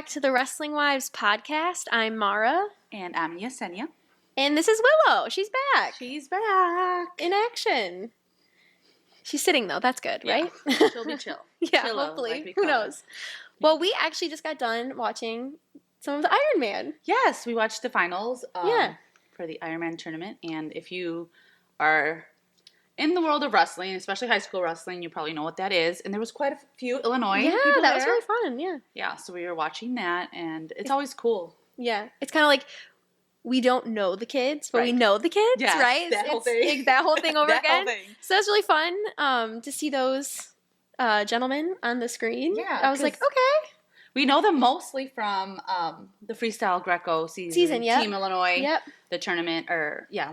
back to the Wrestling Wives podcast. I'm Mara. And I'm Yesenia. And this is Willow. She's back. She's back. In action. She's sitting, though. That's good, Yeah. right? She'll be chill. Yeah, Chillo, hopefully. like Who knows? Well, we actually just got done watching some of the Iron Man. Yes, we watched the finals for the Iron Man tournament. And if you are in the world of wrestling, especially high school wrestling, you probably know what that is. And there was quite a few Illinois people that there. was really fun, yeah. Yeah, so we were watching that, and it's always cool. Yeah, it's kind of like we don't know the kids, but we know the kids, yes, right? That whole thing. That whole thing over that again. Whole thing. So that's really fun to see those gentlemen on the screen. Yeah, I was like, okay. We know them mostly from the Freestyle Greco season. Yep. Team Illinois. Yep. The tournament,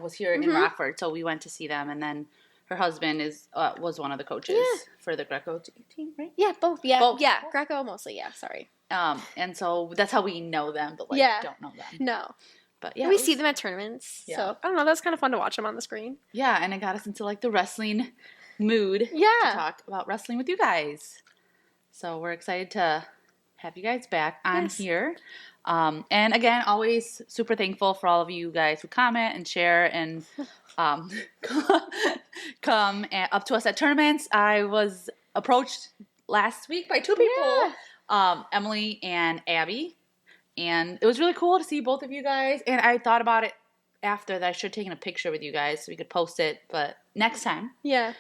was here in Rockford, so we went to see them, and then her husband was one of the coaches for the Greco team, right? Yeah, both. Yeah, both. Yeah, Greco mostly. Yeah, sorry. And so that's how we know them, but don't know them. No, but we see them at tournaments. Yeah. So I don't know. That's kind of fun to watch them on the screen. Yeah, and it got us into the wrestling mood. Yeah. To talk about wrestling with you guys. So we're excited to have you guys back on here. And again, always super thankful for all of you guys who comment and share and come up to us at tournaments. I was approached last week by two people, Emily and Abby, and it was really cool to see both of you guys. And I thought about it after that I should have taken a picture with you guys so we could post it, but next time. Yeah.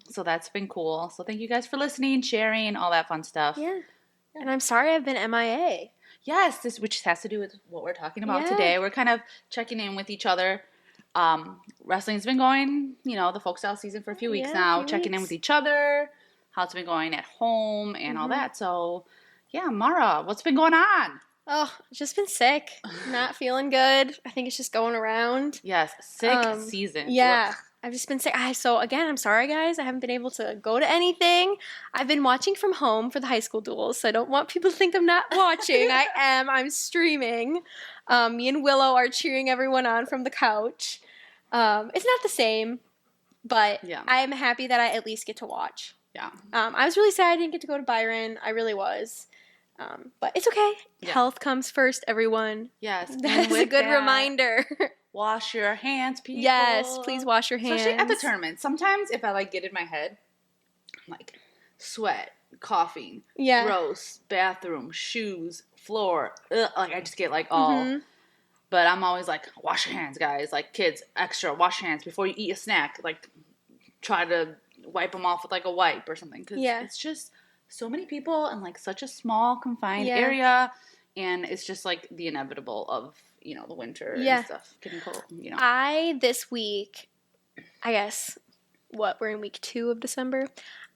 So that's been cool. So thank you guys for listening, sharing, all that fun stuff. Yeah. And I'm sorry I've been MIA. Yes, which has to do with what we're talking about today. We're kind of checking in with each other. Wrestling's been going, the folk style season for a few weeks now. Checking in with each other, how it's been going at home and all that. So, Mara, what's been going on? Oh, just been sick. Not feeling good. I think it's just going around. Yes, sick season. Yeah. Ugh. I've just been sick. So, again, I'm sorry, guys. I haven't been able to go to anything. I've been watching from home for the high school duels, so I don't want people to think I'm not watching. I am. I'm streaming. Me and Willow are cheering everyone on from the couch. It's not the same, but I'm happy that I at least get to watch. Yeah. I was really sad I didn't get to go to Byron. I really was. But it's okay. Yeah. Health comes first, everyone. Yes. That's a good reminder. Wash your hands, people. Yes, please wash your hands. Especially at the tournament. Sometimes if I get in my head, I'm sweat, coughing, gross, bathroom, shoes, floor. Ugh, I just get all. But I'm always wash your hands, guys. Kids, extra, wash your hands before you eat a snack. Try to wipe them off with a wipe or something. Because it's just so many people in such a small, confined area. And it's just the inevitable of, the winter and stuff getting cold, This week, I guess, we're in week 2 of December.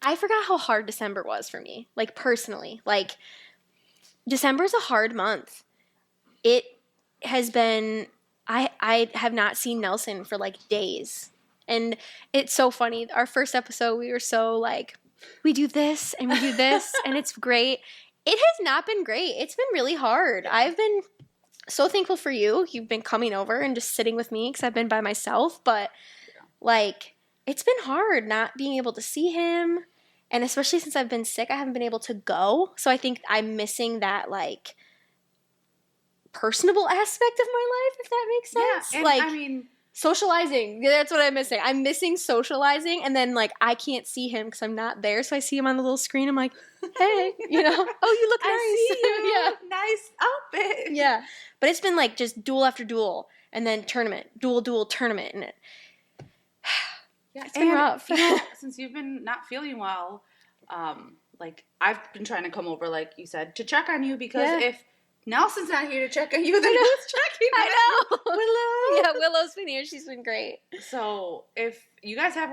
I forgot how hard December was for me, personally. December is a hard month. It has been, I have not seen Nelson for days. And it's so funny. Our first episode, we were so we do this and we do this and it's great. It has not been great. It's been really hard. I've been so thankful for you. You've been coming over and just sitting with me because I've been by myself. But, it's been hard not being able to see him. And especially since I've been sick, I haven't been able to go. So I think I'm missing that, personable aspect of my life, if that makes sense. Yeah, and socializing. That's what I'm missing. I'm missing socializing, and then I can't see him because I'm not there. So I see him on the little screen. I'm like, hey, oh, you look nice. I see you. Nice outfit. Yeah, but it's been just duel after duel, and then tournament, duel, tournament, and it's been rough. Since you've been not feeling well, I've been trying to come over, like you said, to check on you because if Nelson's not here to check on you, then who's checking on you? Willow. Yeah, Willow's been here. She's been great. So if you guys have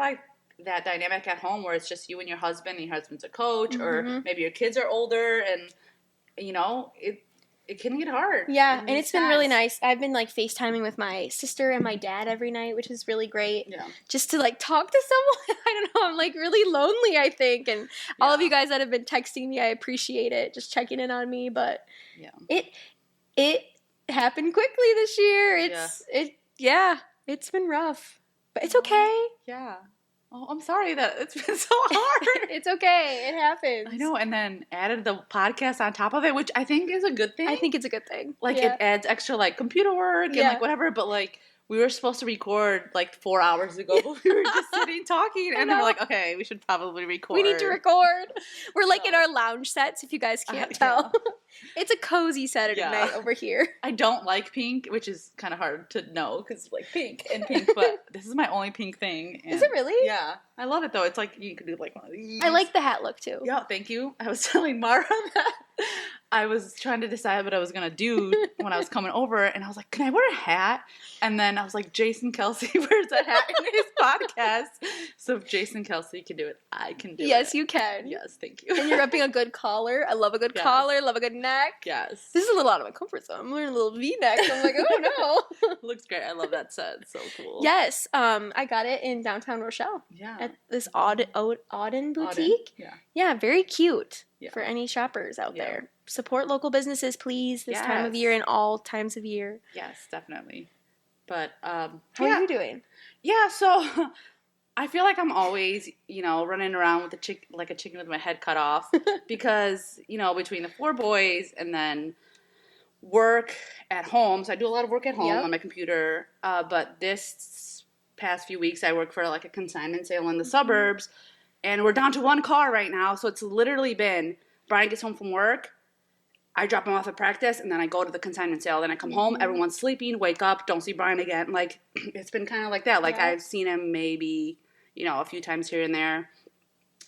that dynamic at home where it's just you and your husband's a coach, or maybe your kids are older, and it can get hard. Yeah, and it's been really nice. I've been FaceTiming with my sister and my dad every night, which is really great. Yeah. Just to talk to someone. I don't know. I'm really lonely, I think. And all of you guys that have been texting me, I appreciate it. Just checking in on me. But it happened quickly this year. It's been rough. But it's okay. Yeah. Oh, I'm sorry that it's been so hard. It's okay. It happens. I know. And then added the podcast on top of it, which I think is a good thing. I think it's a good thing. Like, it adds extra, like, computer work and, like, whatever. But, like, we were supposed to record, like, 4 hours ago, but we were just sitting talking. And then we're like, okay, we should probably record. We need to record. We're, like, in our lounge sets, if you guys can't tell. Yeah. It's a cozy Saturday night over here. I don't like pink, which is kind of hard to know because, like, pink. But this is my only pink thing. Is it really? Yeah. I love it, though. It's like you could do, like, one of these. I like the hat look, too. Yeah, thank you. I was telling Mara that I was trying to decide what I was going to do when I was coming over, and I was like, can I wear a hat? And then I was like, Jason Kelsey wears a hat in his podcast. So if Jason Kelsey can do it, I can do it. Yes, you can. Yes, thank you. And you're repping a good collar. I love a good collar. Love a good neck. Yes. This is a little out of my comfort zone. I'm wearing a little V-neck. I'm like, oh, no. Looks great. I love that set. It's so cool. Yes. I got it in downtown Rochelle. Yeah. At this Auden boutique. Yeah. Yeah, very cute for any shoppers out there. Support local businesses, please, this time of year and all times of year. Yes, definitely. But, how are you doing? Yeah, so I feel like I'm always, running around with like a chicken with my head cut off because, between the 4 boys and then work at home. So I do a lot of work at home on my computer. But this past few weeks, I work for like a consignment sale in the suburbs. And we're down to 1 car right now. So it's literally been Brian gets home from work. I drop him off at practice, and then I go to the consignment sale. Then I come home, everyone's sleeping, wake up, don't see Brian again. Like, it's been kind of like that. Like, I've seen him maybe, a few times here and there.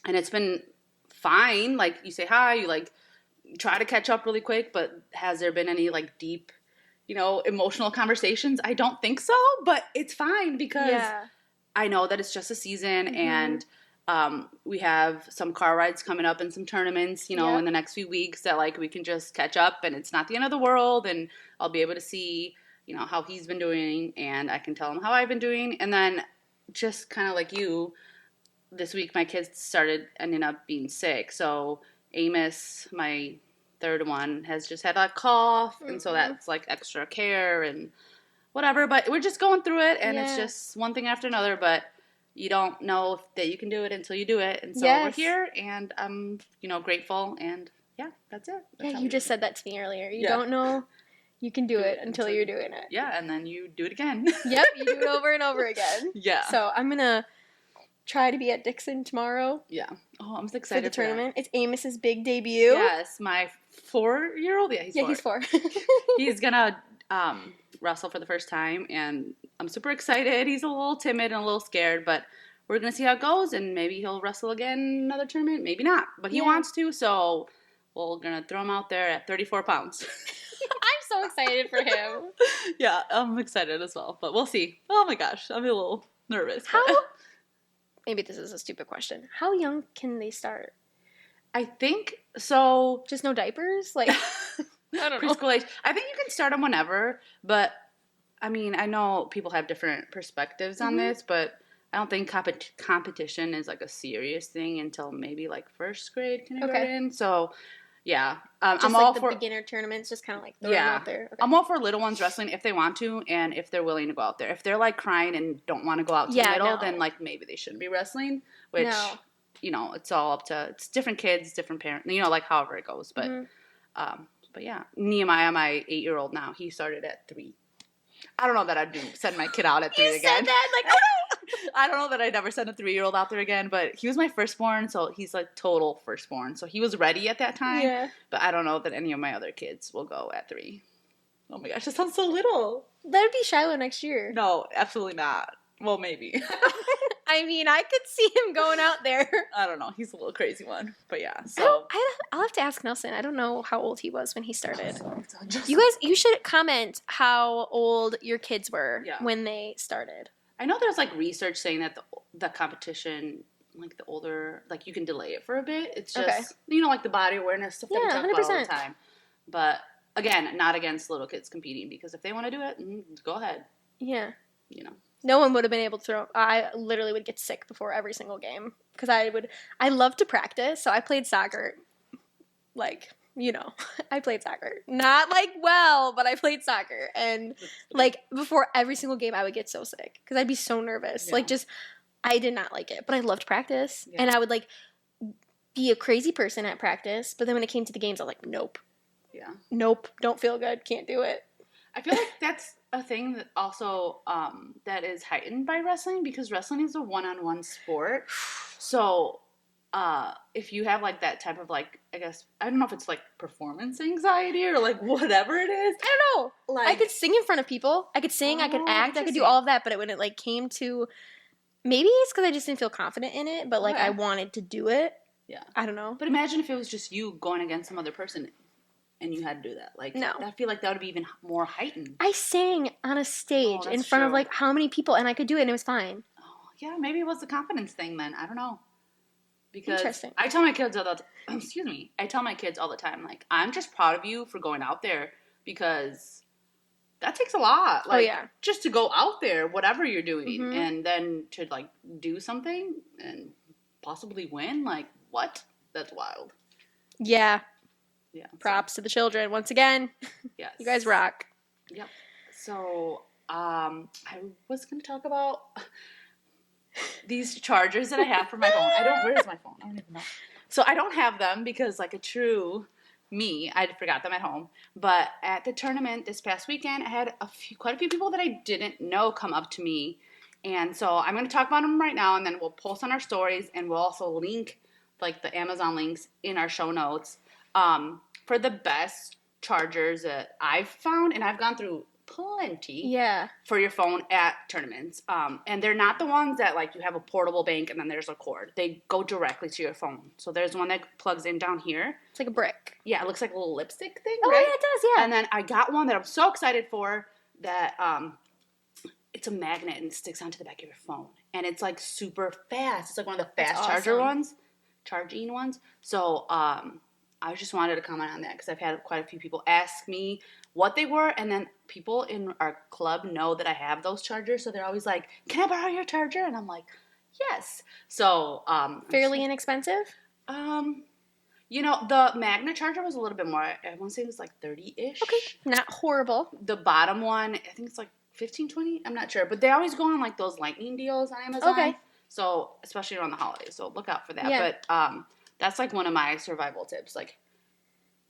And it's been fine. Like, you say hi, you, like, try to catch up really quick. But has there been any, like, deep, emotional conversations? I don't think so. But it's fine because I know that it's just a season, and we have some car rides coming up and some tournaments, in the next few weeks that, like, we can just catch up and it's not the end of the world, and I'll be able to see, how he's been doing, and I can tell him how I've been doing. And then just kind of like you, this week my kids ending up being sick. So Amos, my third one, has just had a cough, and so that's, like, extra care and whatever. But we're just going through it, and it's just one thing after another, but you don't know that you can do it until you do it. And so we're here, and I'm, grateful, and that's it. That's you just said that to me earlier. You don't know you can do it until you're doing it. Yeah, and then you do it again. Yep, you do it over and over again. Yeah. So I'm going to try to be at Dixon tomorrow. Yeah. Oh, I'm so excited for the tournament. It's Amos's big debut. Yes, my 4-year-old. Yeah, he's 4. He's 4. He's going to wrestle for the first time, and I'm super excited. He's a little timid and a little scared, but we're going to see how it goes, and maybe he'll wrestle again in another tournament, maybe not, but he wants to, so we're going to throw him out there at 34 pounds. I'm so excited for him. Yeah, I'm excited as well, but we'll see. Oh my gosh, I'm a little nervous. Maybe this is a stupid question. How young can they start? I think, so... Just no diapers? Like... I don't know. Preschool age. I think you can start them whenever, but I mean, I know people have different perspectives on this, but I don't think competition is like a serious thing until maybe like first grade kindergarten. Okay. So, yeah, just I'm like all the for beginner tournaments, just kind of like throwing them out there. Okay. I'm all for little ones wrestling if they want to, and if they're willing to go out there. If they're like crying and don't want to go out to the middle, then like maybe they shouldn't be wrestling. Which it's all up to different kids, different parents. Like however it goes, but. But yeah, Nehemiah, my 8-year-old now, he started at 3. I don't know that I'd send my kid out at 3 again. You said that, like, oh no! I don't know that I'd ever send a 3-year-old out there again, but he was my firstborn, so he's like total firstborn. So he was ready at that time, but I don't know that any of my other kids will go at 3. Oh my gosh, that sounds so little. That would be Shiloh next year. No, absolutely not. Well, maybe. I mean, I could see him going out there. I don't know. He's a little crazy one. But yeah, so. I'll have to ask Nelson. I don't know how old he was when he started. You should comment how old your kids were when they started. I know there's like research saying that the competition, like the older, like you can delay it for a bit. It's just, like the body awareness stuff that we talk about all the time. But again, not against little kids competing, because if they want to do it, go ahead. Yeah. No one would have been able to throw. I literally would get sick before every single game because I love to practice. So I played soccer, like, I played soccer. Not like well, but I played soccer. And like before every single game, I would get so sick because I'd be so nervous. Yeah. Like I did not like it, but I loved practice. Yeah. And I would, like, be a crazy person at practice, but then when it came to the games, I was like, nope. Yeah. Nope. Don't feel good. Can't do it. I feel like that's a thing that also that is heightened by wrestling, because wrestling is a one-on-one sport. So if you have like that type of, like, I guess, I don't know if it's like performance anxiety or like whatever it is. I don't know. Like, I could sing in front of people. I could sing. I could act. I could do all of that. But when it like came to, maybe it's because I just didn't feel confident in it. But like I wanted to do it. Yeah. I don't know. But imagine if it was just you going against some other person and you had to do that. Like, no. I feel like that would be even more heightened. I sang on a stage in front of like how many people, and I could do it, and it was fine. Oh, yeah, maybe it was the confidence thing then. I don't know. Because I tell my kids I tell my kids all the time, like, I'm just proud of you for going out there, because that takes a lot. Like, just to go out there, whatever you're doing, and then to like do something and possibly win, like, what? That's wild. Yeah. Yeah. Props to the children once again. Yes. You guys rock. Yep. So, I was going to talk about these chargers that I have for my phone. Where's my phone? I don't even know. So I don't have them because, like a true me, I forgot them at home. But at the tournament this past weekend, I had quite a few people that I didn't know come up to me. And so I'm going to talk about them right now, and then we'll post on our stories, and we'll also link like the Amazon links in our show notes for the best chargers that I've found, and I've gone through plenty for your phone at tournaments. And they're not the ones that like you have a portable bank and then there's a cord. They go directly to your phone. So there's one that plugs in down here. It's like a brick. Yeah, it looks like a little lipstick thing, right? Yeah, it does, yeah. And then I got one that I'm so excited for that it's a magnet and it sticks onto the back of your phone. And it's like super fast. It's like one of the fast charging ones. So I just wanted to comment on that because I've had quite a few people ask me what they were, and then people in our club know that I have those chargers, so they're always like, "Can I borrow your charger?" And I'm like, "Yes." So fairly inexpensive. You know, the magnet charger was a little bit more. I want to say it was like 30-ish. Okay, not horrible. The bottom one, I think it's like 15, 20. I'm not sure, but they always go on like those lightning deals on Amazon. Okay. So especially around the holidays, so look out for that. Yeah. But that's like one of my survival tips. Like,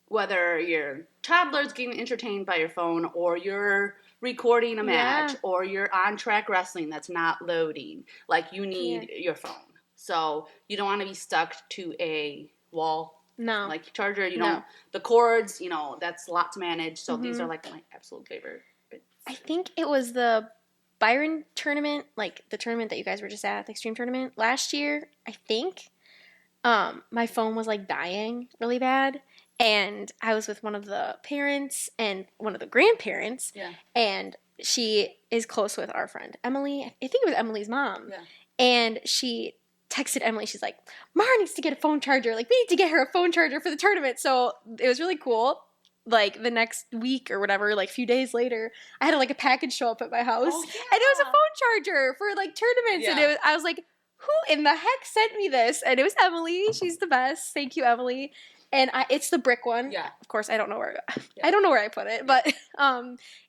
whether your toddler's getting entertained by your phone, or you're recording a match, or you're on track wrestling that's not loading, like, you need your phone. So you don't want to be stuck to a wall like charger. You know, the cords, you know, that's a lot to manage. So these are like my absolute favorite bits. I think it was the Byron tournament, like the tournament that you guys were just at, the Extreme tournament last year, I think. My phone was like dying really bad, and I was with one of the parents and one of the grandparents, and she is close with our friend Emily. I think it was Emily's mom, and she texted Emily. She's like, "Mara needs to get a phone charger. Like, we need to get her a phone charger for the tournament." So it was really cool. Like, the next week or whatever, like a few days later, I had like a package show up at my house, and it was a phone charger for like tournaments, and I was like, who in the heck sent me this? And it was Emily. She's the best. Thank you, Emily. And it's the brick one. Yeah. Of course, I don't know where I put it, but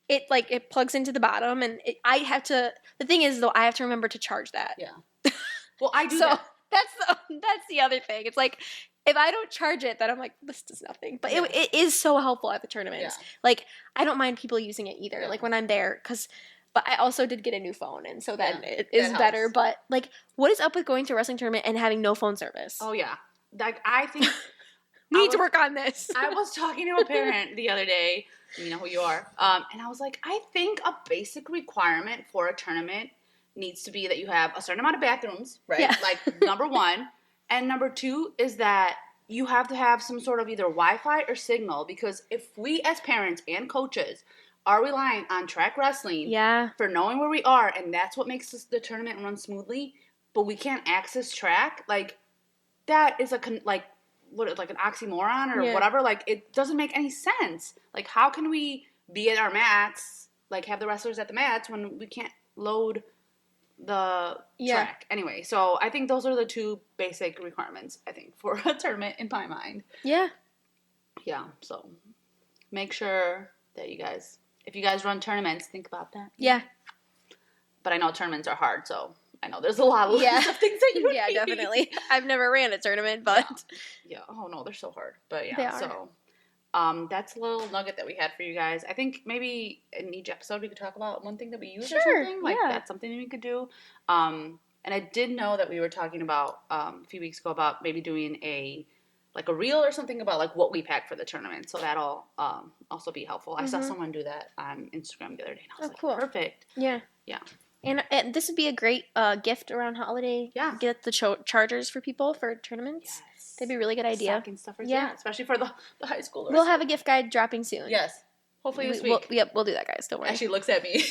it plugs into the bottom, and I have to. The thing is, though, I have to remember to charge that. Yeah. Well, I do. So that's the other thing. It's like, if I don't charge it, then I'm like, this does nothing. But it is so helpful at the tournaments. Yeah. Like, I don't mind people using it either. Like, when I'm there, but I also did get a new phone, and so then it is better. But, like, what is up with going to a wrestling tournament and having no phone service? Oh, yeah. Like, I think we need to work on this. I was talking to a parent the other day, you know who you are, and I was like, I think a basic requirement for a tournament needs to be that you have a certain amount of bathrooms, right? Yeah. Like, number one. And number two is that you have to have some sort of either Wi-Fi or signal, because if we as parents and coaches are relying on track wrestling for knowing where we are, and that's what makes the tournament run smoothly, but we can't access track, like, that is like an oxymoron or whatever. Like, it doesn't make any sense. Like, how can we be at our mats, like have the wrestlers at the mats, when we can't load the track? Anyway, so I think those are the two basic requirements, I think, for a tournament in my mind. Yeah, so make sure that you guys, if you guys run tournaments, think about that. Yeah. But I know tournaments are hard, so I know there's a lot of things that you Yeah, definitely. I've never ran a tournament, but yeah. Oh no, they're so hard. But yeah, they are. So that's a little nugget that we had for you guys. I think maybe in each episode we could talk about one thing that we use or something. Like that's something we could do. And I did know that we were talking about a few weeks ago about maybe doing a reel or something about like what we pack for the tournament. So that'll also be helpful. I saw someone do that on Instagram the other day, and I was like, cool. Perfect. Yeah. Yeah. And this would be a great gift around holiday. Yeah. Get the chargers for people for tournaments. Yes. That'd be a really good idea. Stocking stuffers. Yeah. Especially for the high schoolers. We'll have a gift guide dropping soon. Yes. Hopefully this week. We'll do that, guys. Don't worry. Actually looks at me.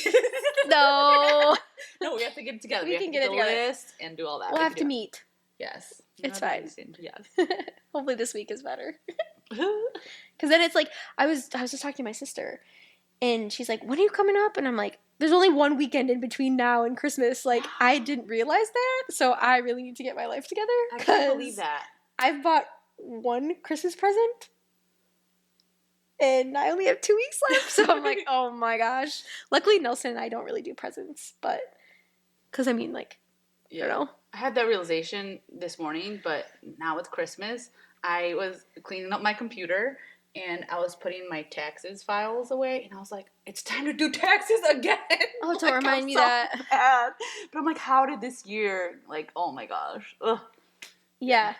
No. No, we have to get it together. We can get it together. List and do all that. We'll have to meet. Yes. It's fine. Yes. Hopefully this week is better. Because then it's like, I was just talking to my sister, and she's like, when are you coming up? And I'm like, there's only one weekend in between now and Christmas. Like, I didn't realize that, so I really need to get my life together. I can't believe that. I've bought one Christmas present, and I only have 2 weeks left, so I'm like, oh my gosh. Luckily, Nelson and I don't really do presents, but, because I mean, like, you know. I had that realization this morning, but now with Christmas, I was cleaning up my computer, and I was putting my taxes files away, and I was like, it's time to do taxes again. Oh, don't remind me that. Bad. But I'm like, how did this year, like, oh my gosh. Ugh. Yeah.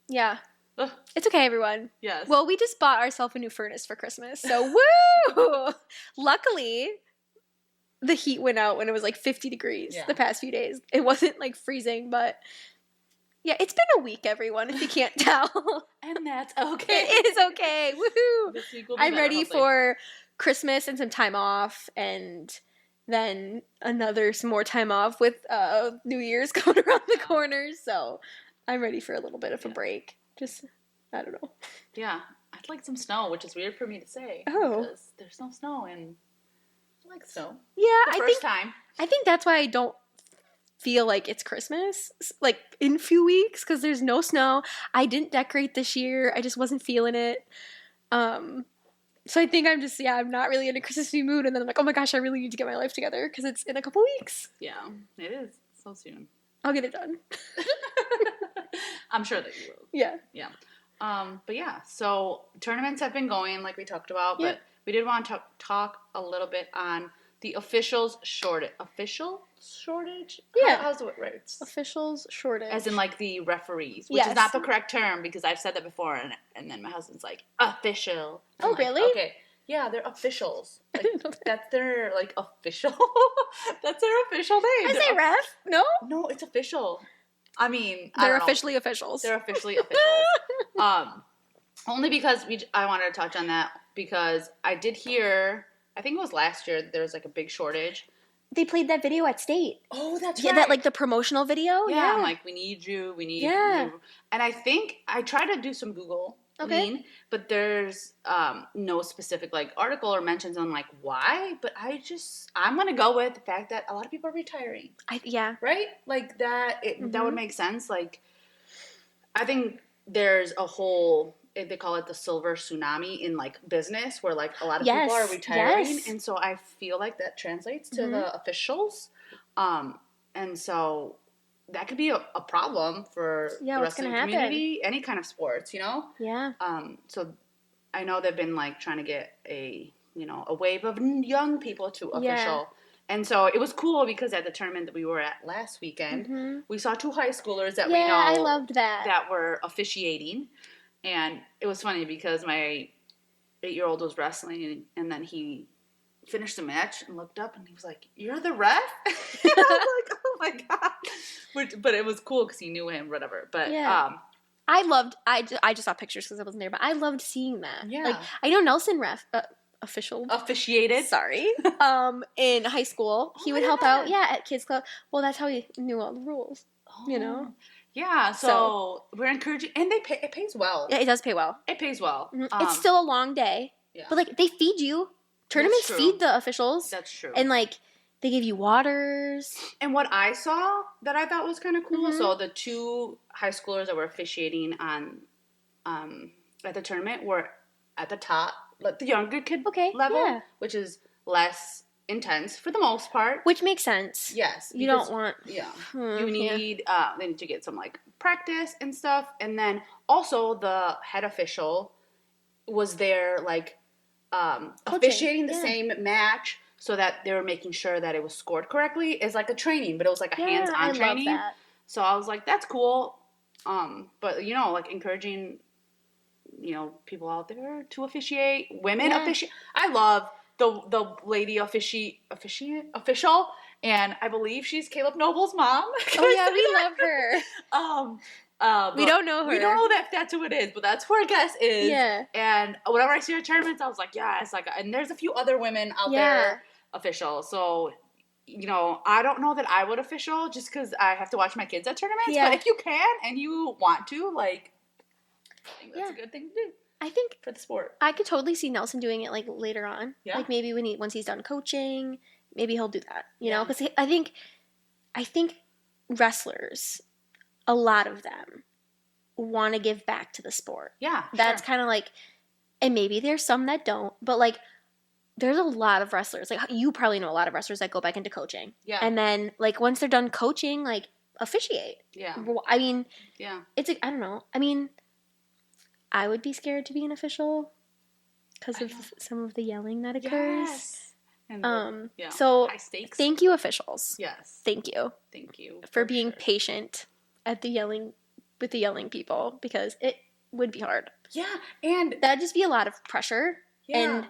Yeah. Ugh. It's okay, everyone. Yes. Well, we just bought ourselves a new furnace for Christmas, so woo! Luckily, the heat went out when it was like 50 degrees the past few days. It wasn't like freezing, but yeah, it's been a week, everyone, if you can't tell. And that's okay. It is okay. Woohoo! This week will be I'm better, ready hopefully. for Christmas and some time off, and then some more time off with New Year's coming around the corner. So I'm ready for a little bit of a break. Just, I don't know. Yeah, I'd like some snow, which is weird for me to say. Oh. Because there's no snow, and I like snow. Yeah, I think that's why I don't feel like it's Christmas, like, in a few weeks, because there's no snow. I didn't decorate this year. I just wasn't feeling it. So I think I'm not really in a Christmassy mood, and then I'm like, oh my gosh, I really need to get my life together, because it's in a couple weeks. Yeah, it is. So soon. I'll get it done. I'm sure that you will. Yeah. Yeah. But yeah, so tournaments have been going, like we talked about, but we did want to talk a little bit on the officials shortage. Official shortage? Yeah. How's it right? Officials shortage. As in, like, the referees, which is not the correct term, because I've said that before, and then my husband's like, official. Oh, like, really? Okay. Yeah, they're officials. Like, I didn't know that. That's their, like, official. That's their official name. I say ref? No? No, it's official. I mean, they're officially officials. They're officially officials. Only because I wanted to touch on that, because I did hear, I think it was last year, there was like a big shortage. They played that video at State. Oh, that's right. Yeah, that, like, the promotional video. Yeah, I'm like, we need you. And I think I tried to do some Google. Okay. But there's no specific, like, article or mentions on, like, why. But I'm going to go with the fact that a lot of people are retiring. Right? Like, that would make sense. Like, I think there's a whole, they call it the silver tsunami in, like, business, where, like, a lot of people are retiring. Yes. And so I feel like that translates to the officials. And so that could be a problem for the rest of the community, any kind of sports, you know? Yeah. So I know they've been, like, trying to get a wave of young people to official. Yeah. And so it was cool, because at the tournament that we were at last weekend, we saw 2 high schoolers that we know. I loved that. That were officiating. And it was funny, because my 8-year-old was wrestling, and then he finished the match and looked up, and he was like, "You're the ref?" I was like, "Oh my god!" But it was cool because he knew him, whatever. But I just saw pictures because I wasn't there, but I loved seeing that. Yeah, like, I know Nelson officiated. Sorry, in high school, he would help out. Yeah, at kids club. Well, that's how he knew all the rules. You know. Yeah, so we're encouraging, and it pays well. Yeah, it does pay well. It pays well. Mm-hmm. It's still a long day. Yeah. But, like, they feed you. Tournaments feed the officials. That's true. And, like, they give you waters. And what I saw that I thought was kind of cool, so the 2 high schoolers that were officiating on at the tournament were at the top, like the younger kid level, which is less intense for the most part. Which makes sense. Yes. You don't want... Yeah. You need... they need to get some, like, practice and stuff. And then also the head official was there, like, officiating the same match so that they were making sure that it was scored correctly. It's like a training, but it was like a hands-on training. Love that. So I was like, that's cool. But, you know, like, encouraging, you know, people out there to officiate. Women officiate. I love... The lady official, and I believe she's Caleb Noble's mom. Oh yeah, we love her. We don't know her. We don't know that that's who it is, but that's who our guess is. Yeah. And whenever I see her tournaments, I was like, yes, like, and there's a few other women out there official. So, you know, I don't know that I would official just because I have to watch my kids at tournaments. Yeah. But if you can and you want to, like, I think that's a good thing to do. I think for the sport, I could totally see Nelson doing it like later on. Yeah. Like maybe once he's done coaching, maybe he'll do that. You know, because I think wrestlers, a lot of them, want to give back to the sport. Yeah, that's kind of like, and maybe there's some that don't, but like, there's a lot of wrestlers. Like you probably know a lot of wrestlers that go back into coaching. Yeah, and then like once they're done coaching, like officiate. Yeah, I mean, it's I don't know. I mean. I would be scared to be an official because of some of the yelling that occurs. Yes. And so high stakes. Thank you, officials. Yes. Thank you. Thank you for being patient at the yelling with the yelling people because it would be hard. Yeah, and that'd just be a lot of pressure. Yeah. And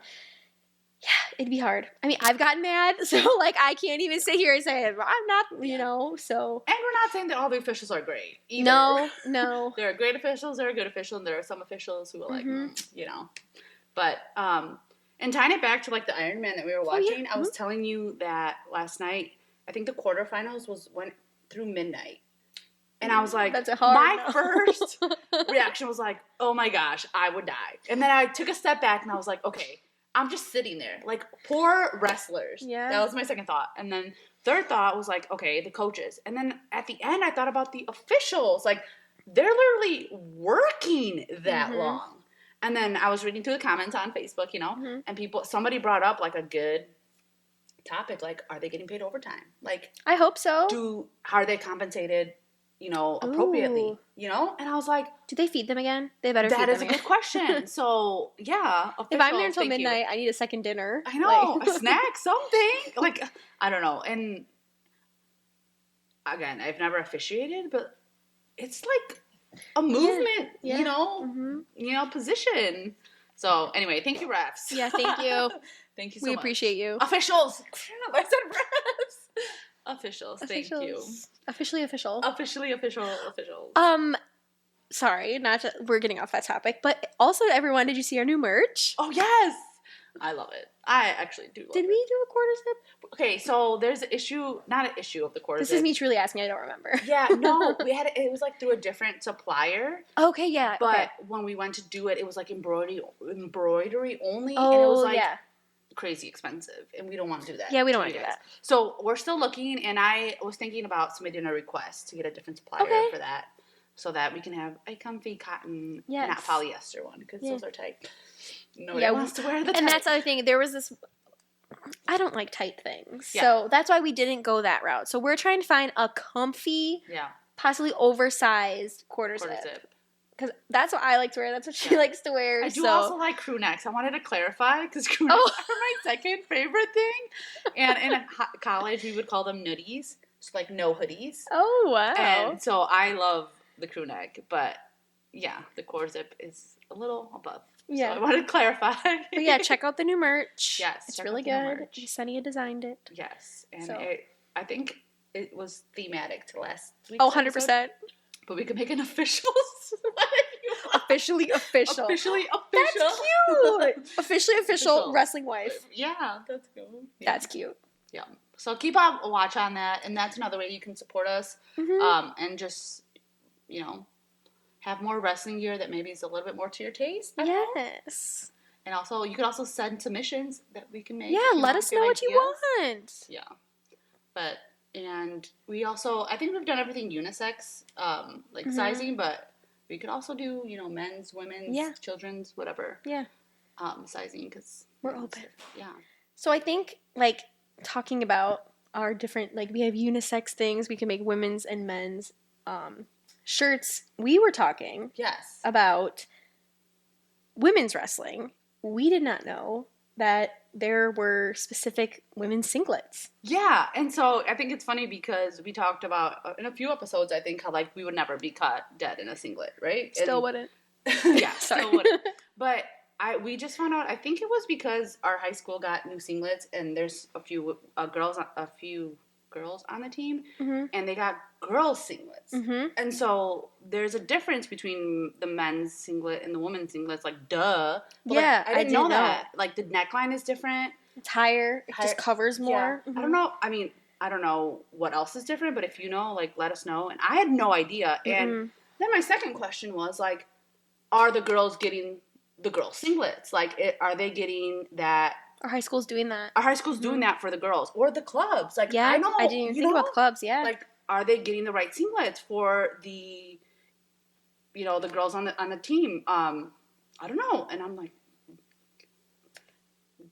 it'd be hard. I mean, I've gotten mad, so like I can't even sit here and say I'm not, you know. So, and we're not saying that all the officials are great either. No. There are great officials, there are good officials, and there are some officials who are like, you know. But and tying it back to like the Ironman that we were watching, I was telling you that last night. I think the quarterfinals went through midnight, and I was like, my first reaction was like, oh my gosh, I would die. And then I took a step back and I was like, okay. I'm just sitting there. Like, poor wrestlers. Yeah. That was my second thought. And then third thought was like, okay, the coaches. And then at the end, I thought about the officials. Like, they're literally working that long. And then I was reading through the comments on Facebook, you know, and somebody brought up, like, a good topic. Like, are they getting paid overtime? Like, I hope so. Are they compensated, you know, appropriately? You know? And I was like, do they feed them again? They better feed them again. That is a good question. So, yeah. If I'm there until midnight, I need a second dinner. I know. Like. A snack, something. Like, I don't know. And again, I've never officiated, but it's like a movement, you know, position. So, anyway, thank you, refs. Yeah, thank you. Thank you so much. We appreciate you. Officials. I said refs. Officials, thank you. Officially official. Officially officials. Sorry, we're getting off that topic, but also everyone, did you see our new merch? Oh yes, I love it. I actually do love it. Did we do a quarter zip? Okay, so there's an issue, not an issue of the quarter zip. This is me truly asking, I don't remember. Yeah, no, it was like through a different supplier. Okay, yeah. But when we went to do it, it was like embroidery only, and it was like crazy expensive, and we don't want to do that. Yeah, we don't want to do that. So we're still looking, and I was thinking about submitting a request to get a different supplier for that. So that we can have a comfy cotton, not polyester one, because those are tight. Nobody wants to wear the tight. And that's the other thing. There was this... I don't like tight things. Yeah. So that's why we didn't go that route. So we're trying to find a comfy, possibly oversized quarter zip. Because that's what I like to wear. That's what she likes to wear. I do also like crew necks. I wanted to clarify, because crew necks are my second favorite thing. And in college, we would call them nuddies. So like no hoodies. Oh, wow. And so I love the crew neck, but the quarter zip is a little above. Yeah. So I wanted to clarify. But yeah, check out the new merch. Yes. It's really good. Sunny designed it. Yes. And I think it was thematic to last week's 100%. Episode, but we could make an official Officially official. Officially official. That's cute. Officially official wrestling wife. Yeah, that's good. Yeah. That's cute. Yeah. So keep a watch on that, and that's another way you can support us. And just, you know, have more wrestling gear that maybe is a little bit more to your taste. Yes. And also, you could also send submissions that we can make. Yeah, let us know what you want. Yeah. But, and we also, I think we've done everything unisex, sizing, but we could also do, you know, men's, women's, children's, whatever. Yeah. Sizing, because we're open. Yeah. So I think, like, talking about our different, like, we have unisex things. We can make women's and men's shirts. We were talking about women's wrestling. We did not know that there were specific women's singlets. Yeah, and so I think it's funny because we talked about in a few episodes, I think, how like we would never be caught dead in a singlet, right? Still wouldn't. Yeah, still wouldn't. But we just found out. I think it was because our high school got new singlets, and there's a few girls on the team, and they got girls singlets, and so there's a difference between the men's singlet and the women's singlets. Like, duh. But yeah, like, I didn't know that. Like, the neckline is different. It's higher. It just covers more. Yeah. I don't know. I mean, I don't know what else is different, but if you know, like, let us know. And I had no idea. And then my second question was, like, are the girls getting the girls singlets? Like, are they getting that? Our high school's doing that. Our high school's doing that for the girls. Or the clubs. Like, yeah, I know. I didn't even think about the clubs, yeah. Like, are they getting the right singlets for the, the girls on the team? I don't know. And I'm like,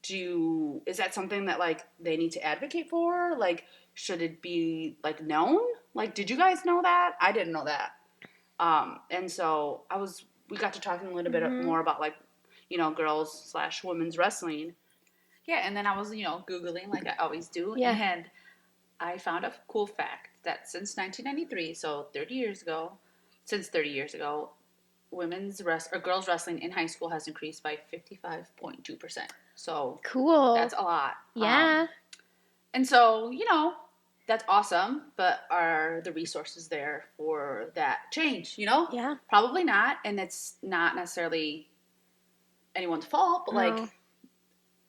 is that something that, like, they need to advocate for? Like, should it be, like, known? Like, did you guys know that? I didn't know that. And so we got to talking a little bit more about, like, girls/women's wrestling. Yeah, and then I was, Googling like I always do. Yeah. And I found a cool fact that since 1993, so 30 years ago, girls wrestling in high school has increased by 55.2%. So cool. That's a lot. Yeah. And so, that's awesome, but are the resources there for that change, Yeah. Probably not, and it's not necessarily anyone's fault, but like,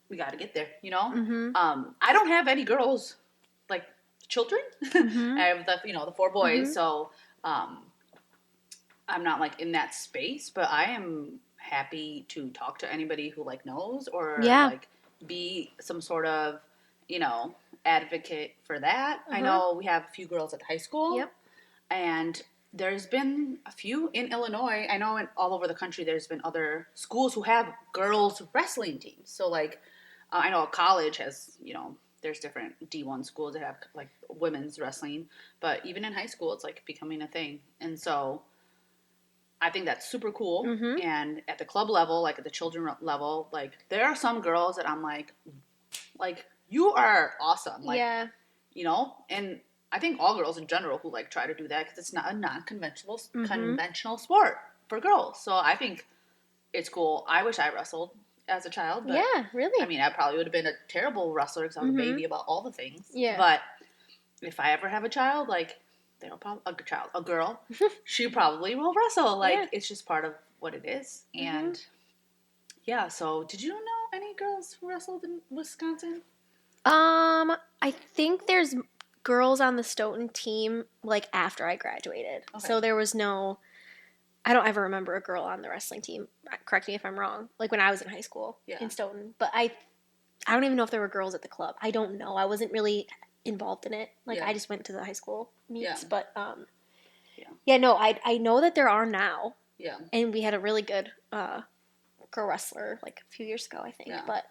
we got to get there, I don't have any girls, like, children. I have the 4 boys, so I'm not, like, in that space, but I am happy to talk to anybody who, like, knows or like be some sort of advocate for that. I know we have a few girls at high school, and there's been a few in Illinois. I know all over the country there's been other schools who have girls wrestling teams. So, like, I know a college has, there's different D1 schools that have, like, women's wrestling, but even in high school it's, like, becoming a thing. And so I think that's super cool. And at the club level, like at the children level, like, there are some girls that I'm like, you are awesome. Like, and I think all girls in general who, like, try to do that, because it's not a non-conventional conventional sport for girls. So I think it's cool. I wish I wrestled as a child. But, yeah, really. I mean, I probably would have been a terrible wrestler because I was a baby about all the things. Yeah. But if I ever have a child, like, a girl, she probably will wrestle. Like, it's just part of what it is. And yeah, so did you know any girls who wrestled in Wisconsin? I think there's girls on the Stoughton team, like, after I graduated. Okay. So there was I don't ever remember a girl on the wrestling team. Correct me if I'm wrong. Like, when I was in high school in Stoughton. But I don't even know if there were girls at the club. I don't know. I wasn't really involved in it. Like, I just went to the high school meets. Yeah. But, I know that there are now. Yeah. And we had a really good girl wrestler, like, a few years ago, I think. Yeah. But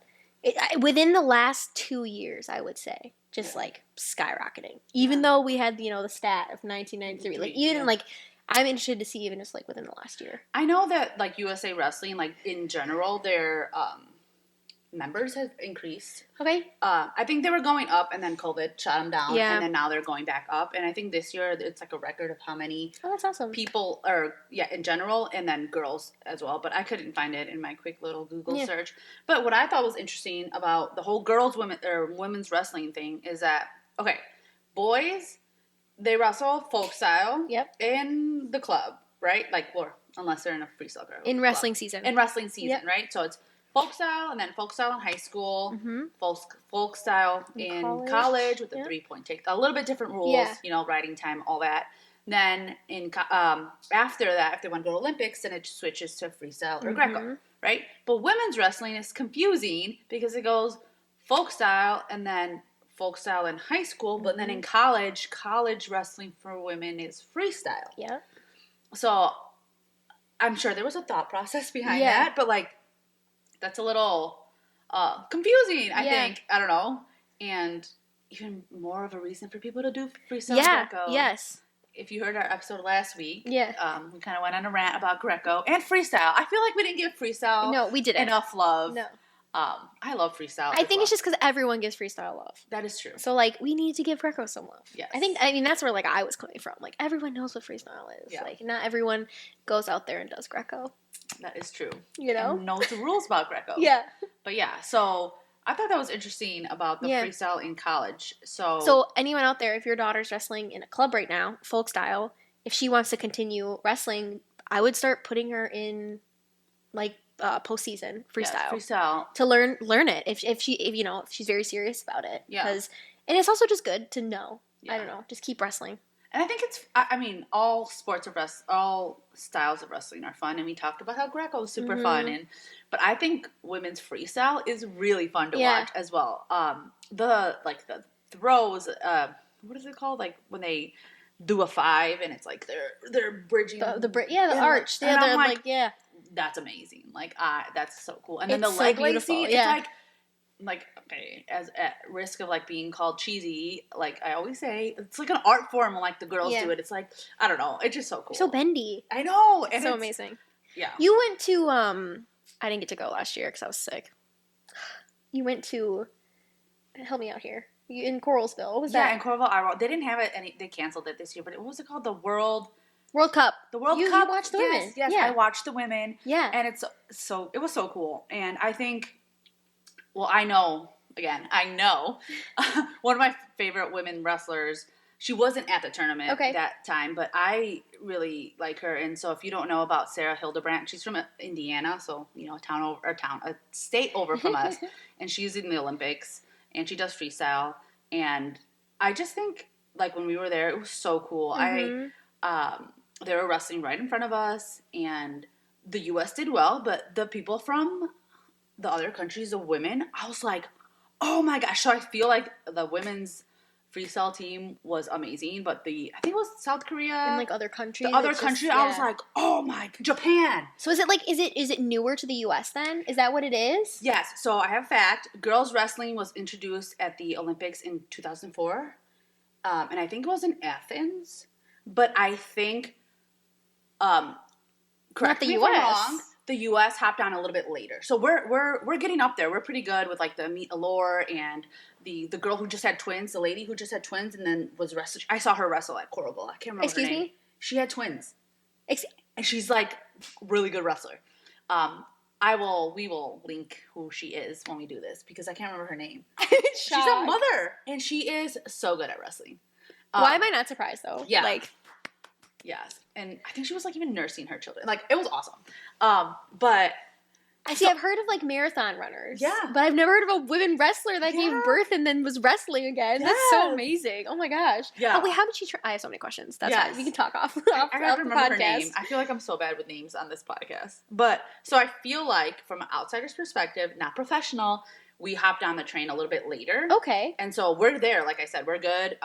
within the last 2 years, I would say, just like skyrocketing. Even though we had, the stat of 1993, like, even like, I'm interested to see even just like within the last year. I know that, like, USA Wrestling, like, in general, their members have increased. Okay. I think they were going up, and then COVID shut them down, and then now they're going back up. And I think this year it's like a record of how many that's awesome. people in general, and then girls as well. But I couldn't find it in my quick little Google search. But what I thought was interesting about the whole women's wrestling thing is that, okay, boys, they wrestle folk style in the club, right? Like, or unless they're in a freestyle club. In wrestling season. In wrestling season, right? So it's folk style, and then folk style in high school, folk style in college with the 3-point take. A little bit different rules, riding time, all that. Then after that, if they want to go to Olympics, then it switches to freestyle or Greco, right? But women's wrestling is confusing because it goes folk style and then folk style in high school, but then in college wrestling for women is freestyle. Yeah. So I'm sure there was a thought process behind that, but, like, that's a little confusing, I think. I don't know. And even more of a reason for people to do freestyle Greco. Yes. If you heard our episode last week, we kind of went on a rant about Greco and freestyle. I feel like we didn't give freestyle we didn't. enough love. No. I love freestyle. I think it's just because everyone gives freestyle love. That is true. So, we need to give Greco some love. Yes. That's where, I was coming from. Everyone knows what freestyle is. Yeah. Not everyone goes out there and does Greco. That is true. And knows the rules about Greco. Yeah. But yeah, so I thought that was interesting about the freestyle in college. So anyone out there, if your daughter's wrestling in a club right now, folk style, if she wants to continue wrestling, I would start putting her in, postseason freestyle. Freestyle. To learn it if she's very serious about it. Yeah. And it's also just good to know. Yeah. I don't know. Just keep wrestling. And I think all all styles of wrestling are fun, and we talked about how Greco is super fun, but I think women's freestyle is really fun to watch as well. The throws, what is it called? When they do a 5 and it's they're bridging the arch. And they're that's amazing. That's so cool. And then the leg lacing, it's okay, as at risk of being called cheesy, I always say, it's an art form when the girls do it. It's I don't know, it's just so cool. So bendy. I know. And so amazing. Yeah. You went to I didn't get to go last year because I was sick. You went to, help me out here. In Coralsville. What was that? Yeah, in Coralsville. They didn't have it, they canceled it this year, but what was it called? The World Cup. The World Cup. You watched the women. Yes, I watched the women. Yeah. And it was so cool. And I think, I know one of my favorite women wrestlers, she wasn't at the tournament that time, but I really like her. And so if you don't know about Sarah Hildebrandt, she's from Indiana, so, a state over from us. And she's in the Olympics, and she does freestyle. And I just think, when we were there, it was so cool. They were wrestling right in front of us, and the U.S. did well, but the people from the other countries, the women, I was like, oh my gosh. So I feel like the women's freestyle team was amazing, but I think it was South Korea and other countries. The other country, I was like, oh my, Japan. So is it newer to the U.S. then? Is that what it is? Yes. So I have a fact. Girls wrestling was introduced at the Olympics in 2004, and I think it was in Athens. But I think, correct me if I'm wrong, the U.S. hopped on a little bit later. So we're getting up there. We're pretty good with the Meet Allure and the girl who just had twins, the lady who just had twins and then was wrestling. I saw her wrestle at Coralville. I can't remember her name. Excuse me? She had twins. And she's really good wrestler. We will link who she is when we do this because I can't remember her name. She's a mother and she is so good at wrestling. Why am I not surprised though? Yeah. Yes. And I think she was even nursing her children. It was awesome. But I've heard of marathon runners. Yeah. But I've never heard of a women wrestler that gave birth and then was wrestling again. Yes. That's so amazing. Oh my gosh. Yeah. Oh wait, how did she I have so many questions. That's fine. We can talk off I gotta remember her name. I feel like I'm so bad with names on this podcast. But so I feel from an outsider's perspective, not professional, we hopped on the train a little bit later. Okay. And so we're there. Like I said, we're good.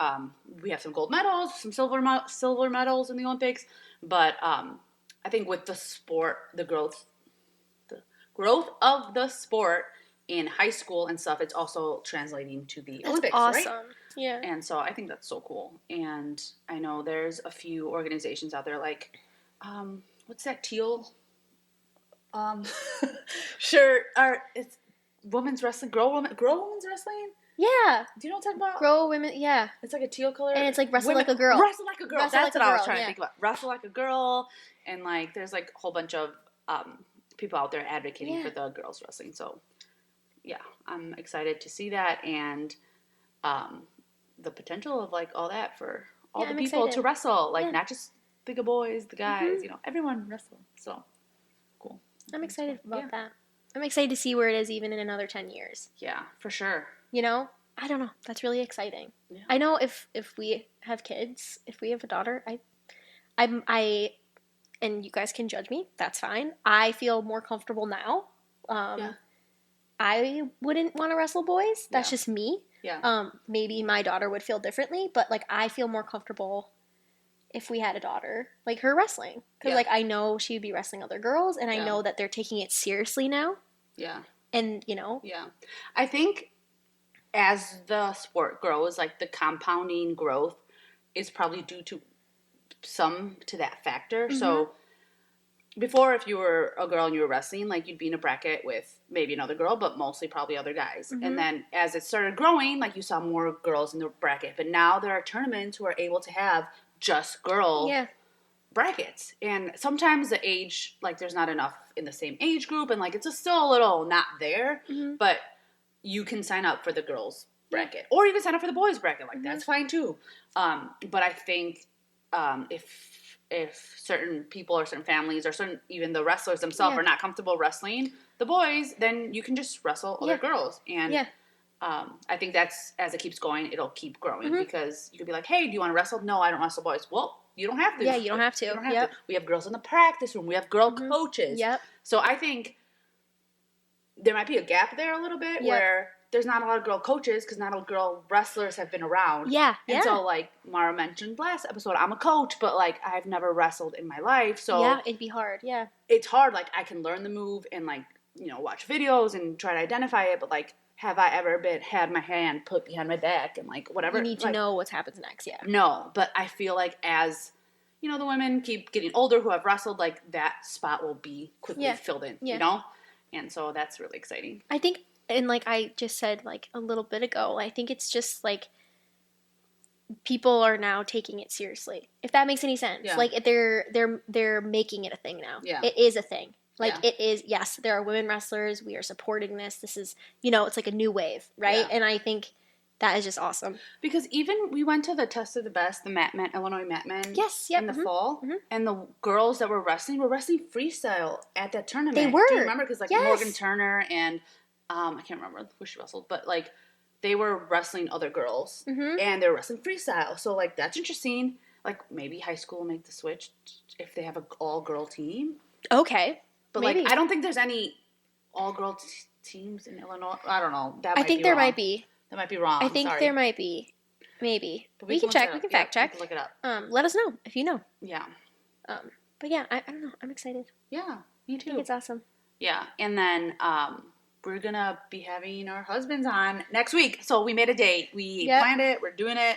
We have some gold medals, some silver medals in the Olympics. But I think with the sport, the growth of the sport in high school and stuff, it's also translating to the Olympics, awesome. Right? Yeah. And so I think that's so cool. And I know there's a few organizations out there what's that teal shirt? It's women's wrestling, grow women's wrestling. Yeah. Do you know what I'm talking about? Grow women, yeah. It's a teal color. And it's wrestle like a girl. Wrestle like a girl. That's what I was trying to think about. Wrestle like a girl. And there's a whole bunch of people out there advocating for the girls wrestling. So yeah, I'm excited to see that and the potential of all that for all the people to wrestle. Not just the boys, the guys, everyone wrestle. So cool. I'm excited about that. I'm excited to see where it is even in another 10 years. Yeah, for sure. I don't know. That's really exciting. Yeah. I know if we have kids, if we have a daughter, I and you guys can judge me. That's fine. I feel more comfortable now. I wouldn't want to wrestle boys. That's just me. Yeah. Maybe my daughter would feel differently, but I feel more comfortable if we had a daughter, her wrestling. Because I know she would be wrestling other girls, and I know that they're taking it seriously now. Yeah. And, Yeah. I think as the sport grows, like the compounding growth is probably due to that factor. Mm-hmm. So before, if you were a girl and you were wrestling, like you'd be in a bracket with maybe another girl, but mostly probably other guys. Mm-hmm. And then as it started growing, like you saw more girls in the bracket. But now there are tournaments who are able to have just girl brackets. And sometimes the age, like there's not enough in the same age group, and like it's just still a little not there. Mm-hmm. But you can sign up for the girls bracket, or you can sign up for the boys bracket. Like that's fine too. But I think if certain people or certain families or certain even the wrestlers themselves are not comfortable wrestling the boys, then you can just wrestle other girls. And I think that's, as it keeps going, it'll keep growing because you could be like, hey, do you want to wrestle? No, I don't wrestle boys. Well, you don't have to. Yeah, you don't have to. You don't have to. We have girls in the practice room. We have girl coaches. Yep. So I think there might be a gap there a little bit where there's not a lot of girl coaches because not all girl wrestlers have been around. Yeah. And so, like Mara mentioned last episode, I'm a coach, but, like, I've never wrestled in my life. So yeah, it'd be hard. Yeah. It's hard. Like, I can learn the move and, like, you know, watch videos and try to identify it. But, like, have I ever had my hand put behind my back and, like, whatever? You need to know what happens next. Yeah. No. But I feel like as, you know, the women keep getting older who have wrestled, like, that spot will be quickly filled in, you know? And so that's really exciting. I think... And like I just said like a little bit ago, I think it's just like people are now taking it seriously. If that makes any sense. Yeah. Like they're making it a thing now. Yeah. It is a thing. Like it is, yes, there are women wrestlers. We are supporting this. This is, you know, it's like a new wave, right? Yeah. And I think that is just awesome. Because even we went to the Test of the Best, the Illinois Matmen in the fall, and the girls that were wrestling freestyle at that tournament. They were. Do you remember? Because like Morgan Turner and I can't remember who she wrestled, but like they were wrestling other girls and they were wrestling freestyle. So like that's interesting. Like maybe high school will make the switch if they have an all-girl team. Okay. But maybe. Like I don't think there's any all-girl teams in Illinois. I don't know. I think there might be. That might be wrong. I think there might be. Maybe. But we can check. We can fact check. Look it up. Let us know if you know. Yeah. But yeah, I don't know. I'm excited. Yeah, me too. I think it's awesome. Yeah, and then we're going to be having our husbands on next week. So we made a date. We planned it. We're doing it.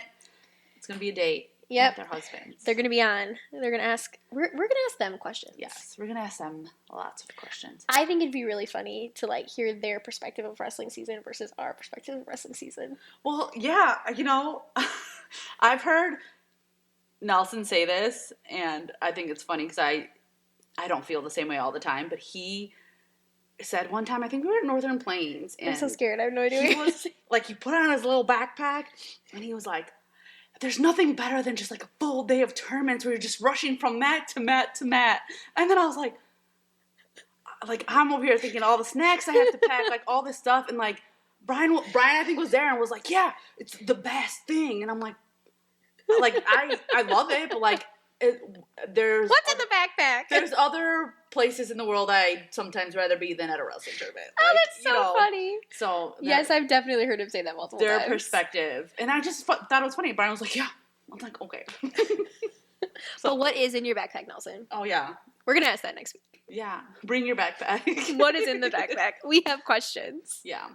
It's going to be a date with our husbands. They're going to be on. They're going to ask. We're going to ask them questions. Yes, we're going to ask them lots of questions. I think it'd be really funny to like hear their perspective of wrestling season versus our perspective of wrestling season. Well, yeah, you know, I've heard Nelson say this, and I think it's funny because I don't feel the same way all the time, but he said one time, I think we were at Northern Plains. And I'm so scared. I have no idea. He was like, he put on his little backpack, and he was like, there's nothing better than just like a full day of tournaments where you're just rushing from mat to mat to mat. And then I was like I'm over here thinking all the snacks I have to pack, like all this stuff. And like Brian I think was there and was like, yeah, it's the best thing. And I'm like I love it, but like, there's what's in the backpack? There's other places in the world I'd sometimes rather be than at a wrestling tournament. Oh, like, that's so funny. So yes, I've definitely heard him say that multiple times. Their perspective, and I just thought it was funny. Brian was like, "Yeah," I'm like, "Okay." So what is in your backpack, Nelson? Oh yeah, we're gonna ask that next week. Yeah, bring your backpack. What is in the backpack? We have questions. Yeah,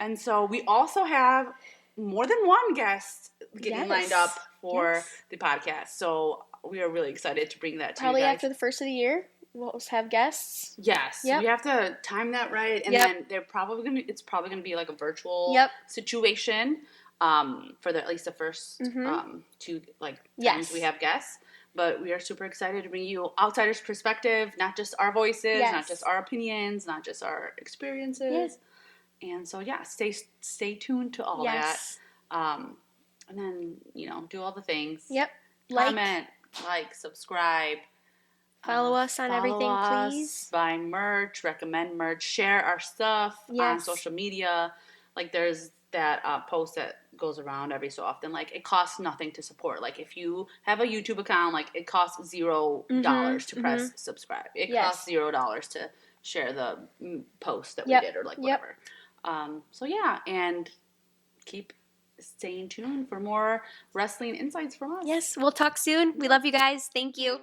and so we also have more than one guest getting lined up for the podcast. So we are really excited to bring that to probably you guys. After the first of the year, we'll have guests. Yes, we have to time that right, and then it's probably gonna be like a virtual situation for at least the first 2 times we have guests. But we are super excited to bring you outsider's perspective, not just our voices, not just our opinions, not just our experiences. Yes. And so stay tuned to all that. And then do all the things. Yep. Comment. Like, subscribe. Follow us on everything, please. Buy merch, recommend merch, share our stuff on social media. Like, there's that post that goes around every so often. Like, it costs nothing to support. Like, if you have a YouTube account, like, it costs $0 to press subscribe. It costs $0 to share the post that we did or, like, whatever. So, yeah, and keep staying tuned for more wrestling insights from us. Yes, we'll talk soon. We love you guys. Thank you.